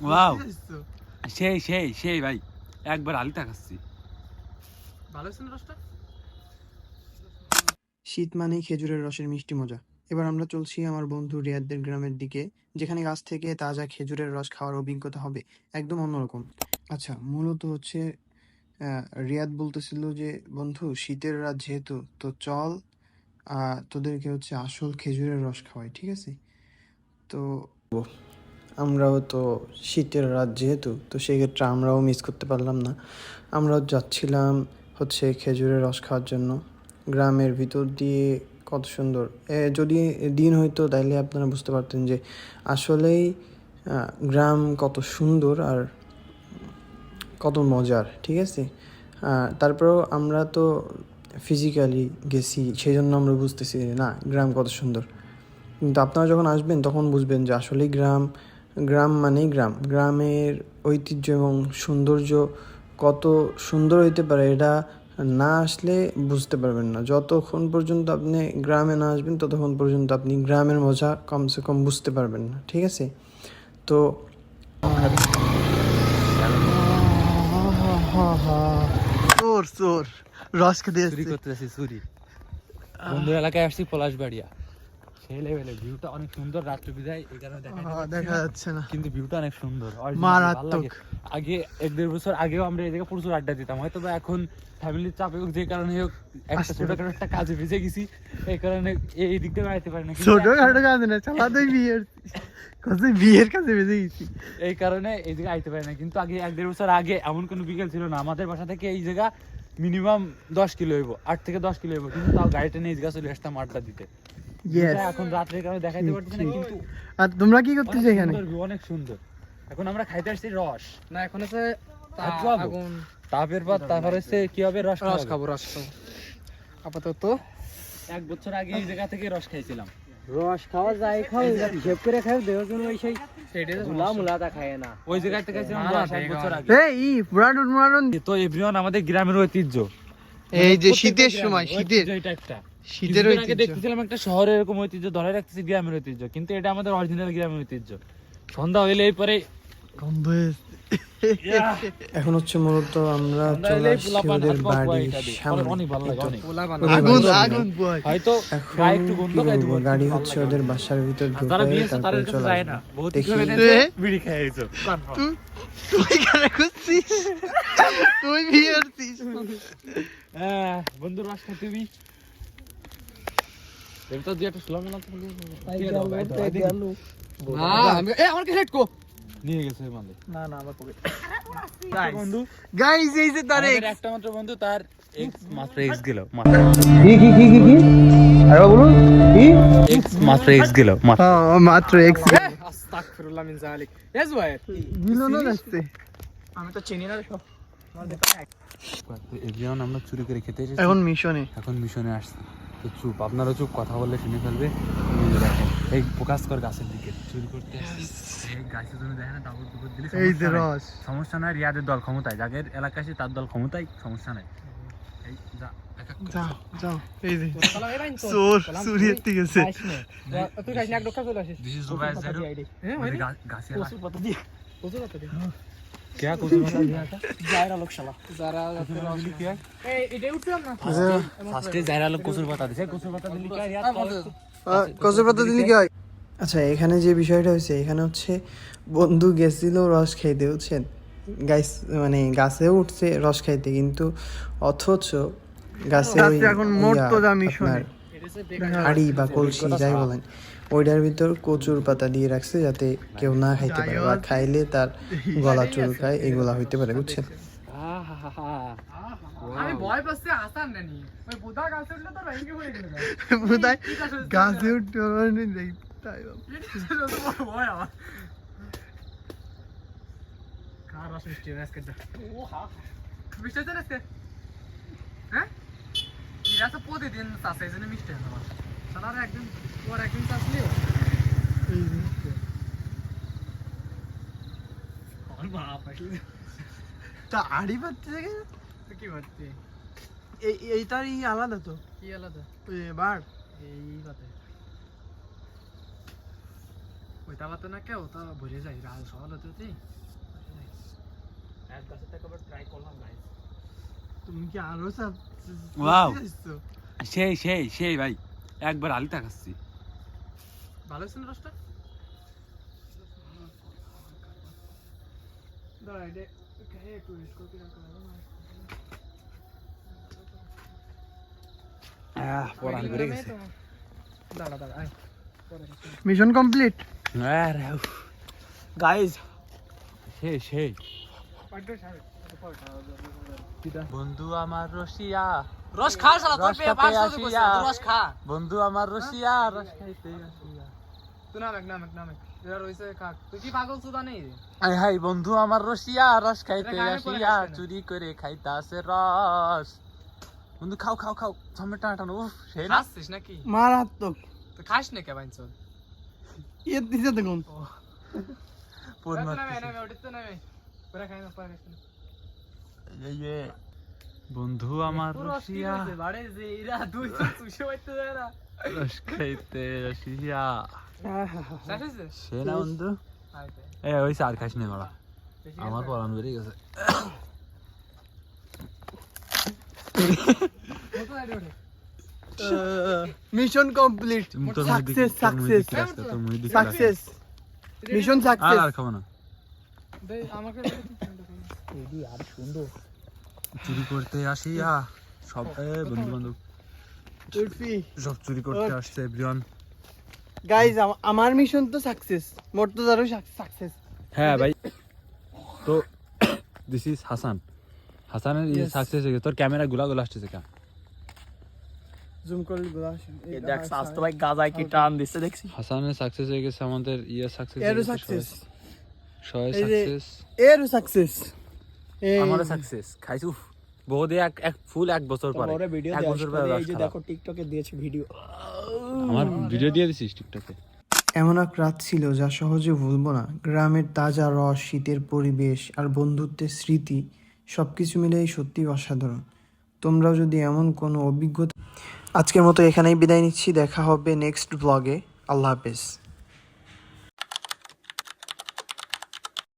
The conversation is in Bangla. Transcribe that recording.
ওয়াও সেই সেই সেই ভাই একবার আলিতা খাচ্ছি। ভালো হয়েছে না রসটা? শীত মানেই খেজুরের রসের মিষ্টি মজা। এবার আমরা চলছি আমার বন্ধু রিয়াদের গ্রামের দিকে, যেখানে গাছ থেকে তাজা খেজুরের রস খাওয়ার অভিজ্ঞতা হবে একদম অন্যরকম। আচ্ছা, মূলত হচ্ছে রিয়াদ বলতেছিল যে, বন্ধু শীতের রাত যেহেতু, তো চল তোদেরকে হচ্ছে আসল খেজুরের রস খাওয়াই, ঠিক আছে? তো আমরাও তো শীতের রাত যেহেতু, তো সেক্ষেত্রে আমরাও মিস করতে পারলাম না। আমরাও যাচ্ছিলাম হচ্ছে খেজুরের রস খাওয়ার জন্য। গ্রামের ভিতর দিয়ে কত সুন্দর, যদি দিন হইতো তাইলে আপনারা বুঝতে পারতেন যে আসলেই গ্রাম কত সুন্দর আর কত মজার, ঠিক আছে? তারপরেও আমরা তো ফিজিক্যালি গেছি, সেই জন্য আমরা বুঝতেছি যে না, গ্রাম কত সুন্দর। কিন্তু আপনারা যখন আসবেন তখন বুঝবেন যে আসলেই গ্রাম, গ্রাম মানেই গ্রাম। গ্রামের ঐতিহ্য এবং সৌন্দর্য কত সুন্দর হইতে পারে, এটা না আসলে বুঝতে পারবেন না। যতক্ষণ পর্যন্ত আপনি গ্রামে না আসবেন ততক্ষণ পর্যন্ত আপনি গ্রামের মজা কমসে কম বুঝতে পারবেন না, ঠিক আছে? তো চোর চোর রস খেতে চুরি করতে যাচ্ছি, চুরি। বন্ধু এলাকায় আসছি পলাশবাড়িয়া, সেই লেভেলে ভিউটা অনেক সুন্দর। রাত্রে বিদায় এই কারণে দেখা যাচ্ছে না, কিন্তু ভিউটা অনেক সুন্দর, মারাত্মক। আগে 1-1.5 বছর আগেও আমরা এই জায়গায় প্রচুর আড্ডা দিতাম, হয়তো বা এখন ফ্যামিলির চাপে হোক যে কারণে হোক একটা ছোটখাটো একটা কাজে ভেসে গেছি, এই কারণে এই দিকটা বেড়াইতে পারি না। ছোটখাটো কাজ না, চালাতেই বিয়ের কাছে বেঁধে গেছি, এই কারণে এই জায়গায় আইতে পারি না। কিন্তু আগে 1-1.5 বছর আগে এমন কোনো বিকেল ছিল না, আমাদের বাসা থেকে এই জায়গা মিনিমাম 10 কিলো হইব, 8 থেকে 10 কিলো হইব, কিন্তু তাও গাড়িটা নিয়ে এই জায়গা চলে আসতাম আড্ডা দিতে। এখন রাত্রের কারণে দেখাইতে পারতেছি না, কিন্তু আর তোমরা কি করতেছো এখানে? অনেক সুন্দর। এখন আমরা খাইতে আসছি রস, না এখন আছে আগুন, তাপের পর তারপর হচ্ছে কি হবে, রস খাবো রস খাবো। আপাতত 1 বছর আগে এই জায়গা থেকে রস খাইছিলাম। রস খাওয়া যায়, খাও হিসেব করে খাও, দেওয়ার জন্য ওই সেই সেটাই তো মুলা মুলাটা খায় না। ওই জায়গা থেকে খাইছিলাম রস 1 বছর আগে। এই পুরান তো এভরিওয়ান, আমাদের গ্রামের ঐতিহ্য, এই যে শীতের সময়, শীতের এটা একটা শীতের আগে ঐতিহ্য। দেখতেছিলাম একটা শহরের এরকম ঐতিহ্য ধরে রাখতেছি, গ্রামের ঐতিহ্য, কিন্তু এটা আমাদের অরিজিনাল গ্রামের ঐতিহ্য। সন্ধ্যা হইলে এই পরে গন্ধ এখন হচ্ছে মূলত আমরা চলে আসছি ওদের বাড়ির সামনে। অনেক ভালো লাগে, অনেক আগুন আগুন পোহায়। হয়তো এখন একটু গন্ধ কি খাই বলবো, গাড়ি হচ্ছে ওদের বাসার ভিতর তারা ঢুকে বিয়েছে, তাদের তারপরে কাছে চলে যায় না, আসবে। বহুত দেখি বিড়ি খাইছো। তুই কেন খুঁজছিস? তুই বিয়ে করছিস? বন্ধু রস খাইতে দিবি, এটা তো দিয়ে একটা স্লো মেলা আমার কি হেড কো নিয়ে গেছে মানে। না না আমার পকেট বন্ধু গাইস, এই যে তার আমাদের একটা মাত্র বন্ধু, তার এক্স মাত্র এক্স গেল, কি আরে বলুন কি এক্স মাত্র এক্স গেল, মাত্র এক্স আস্তাগফিরুল্লাহ মিন যালিক। এস ভাই দিল না আসতে। আমি তো চিনি না রে সব। এভরিওয়ান, আমরা চুরি করে খেতে এসেছি, এখন মিশনে। এখন মিশনে আসছি। তো চুপ, আপনারা চুপ, কথা বললে শুনে ফেলবে। দেখেন এই ফোকাস কর গাছের দিকে, চুরি করতে আসছি। এই গাছের জন্য দেখেন না, ডাবল টুকুর দিলে এই যে রস, সমস্যা নাই। রিয়াদের দল ক্ষমতায়, যাদের এলাকা আছে তার দল ক্ষমতায়, সমস্যা নাই। এই যা যাও যাও, এই যে চলো এই বাইন তো চোর চুরির থেকে গেছে। তুই খাইস না, এক ডক্টর চলে আসিস। দিস ইজ রুবাইস জারু হ্যাঁ ভাই গাছে কসুর পাতা দিয়ে কসুর পাতা দিয়ে क्या कुछ बता दिया था জায়রা লোক শালা যারা क्या এই এটা উঠলাম না ফার্স্টে জায়রা লোক কুসুর পাতা দিছে, কুসুর পাতা দিলি क्या यार কসুর পাতা দিলি কি হয়? আচ্ছা, এখানে যে বিষয়টা হয়েছে, এখানে হচ্ছে বন্ধু গেছিল রস খাইতে, বুঝছেন গাইস, মানে গাছে উঠছে রস খাইতে, কিন্তু অথচ গাছে ওই এখন মর্তজা মিশনে হাড়ি বা কলসি যাই বলেন, ওইটার ভিতর কচুর পাতা দিয়ে রাখছে যাতে কেউ না খাইতে পারে, বা খাইলে তার গলা চুলকায়, এগুলা হইতে পারে, বুঝছেন? আমি ভয় পাচ্ছি হাসান নানি ওই বুদা গাছে উঠলে তো ভেঙে পড়ে গেল বোধহয় গাছে উঠতে মানে যাই তাই ভয় আমার কার রস মিষ্টি আজকে ও হা মিষ্টি আছে আজকে হ্যাঁ এরা তো প্রতিদিন চাষে জন্য মিষ্টি হয় আমার সালার একদিন পর একদিন চাষলিও আর মা পাইলে তা আড়ি পাচ্ছে থেকে কি করতে এইটারই আলাদা তো, কি আলাদা ওই বার এই বাতে কইতা পারতো না কেউ তা ভরে যায় রাল সকাল হতে এক গাছের থেকে আবার ট্রাই করলাম গাইস। তুমি কি আরো সব Wow. সেই সেই সেই ভাই একবার আলিতা খাচ্ছি। ভালো ছিল রসটা দাঁড়া এটা খেয়ে একটু রেস্ট করতে রাখা পড়ান করে গেছে। দাঁড়া দাঁড়া আয় মিশন কমপ্লিট। আরে গাইস সেই সেই পাঁচটা সাড়ে বন্ধু আমার রসিয়া রস খা শালা তোর রস পেয়ে খাতে 500 কইছে আসিয়া। রস খা বন্ধু আমার রসিয়া রস খাইতে আসিয়া। তুই নামেক এরা রইছে খা তুই কি পাগল সুদা নেই আই হাই বন্ধু আমার রসিয়া রস খাইতে এটা গায়ে পড়ে আসিয়া গেছে না? চুরি করে খাইতাছে রস। বন্ধু খাও খাও খাও সামনে টানাটানো উফ সেই না খাচ্ছিস নাকি মারাত্মক। তুই খাস না কে বাইনছ ইয়ে দিতে দেখুন। পোদ নামে মারতেছে। নামে ওটিতে নামে পরে খাই না পরে খাই এই যে বন্ধু আমার রসিয়া বাড়ে যে এরা দুই সুশে হইতে যায় না রস খাইতে আসিয়া। শেষ হইছে সে না বন্ধু আইতে এই ওই আর খাইস নে বড়া আমার পরান বেরিয়ে গেছে। কত আইডি ওঠে মিশন কমপ্লিট। তোর সাকসেস সাকসেস তোর মুই দিকে সাকসেস মিশন আর সাকসেস। আর খাবো না। দে আমাকে চুরি করতে আসিয়া সব বন্ধু বান্ধব উর্ফি সব চুরি করতে আসছে এভরিওয়ান। গাইস আমার মিশন তো সাকসেস, মর্তজারও সাকসেস। হ্যাঁ ভাই তো দিস ইজ হাসান। হাসানের ইয়ে সাকসেস হয়ে গেছে। তোর ক্যামেরা গুলা আসছে কেন? জুম করলে গোলা আসে। এই দেখ স্বাস্থ্য ভাই গাজায় কি টান দিচ্ছে দেখছি। হাসানের সাকসেস হয়ে গেছে, আমাদের ইয়ে সাকসেস এরও সাকসেস, সবাই এই যে- সাকসেস, এরও সাকসেস। আমারও সাকসেস। খাইছি উফ বহুদে এক ফুল এক বছর পরে তোমরা ভিডিও এক দেখ বছর পরে এই যে দেখো টিকটকে দিয়েছে ভিডিও। আমার ভিডিও দিয়ে দিছিস টিকটকে? এমন এক রাত ছিল যা সহজে ভুলবো না। গ্রামের তাজা রস, শীতের পরিবেশ আর বন্ধুত্বের স্মৃতি সবকিছু মিলেই সত্যি অসাধারণ। তোমরাও যদি এমন কোনো অভিজ্ঞতা। আজকের মতো এখানেই বিদায় নিচ্ছি, দেখা হবে নেক্সট ব্লগে। আল্লাহ হাফেজ।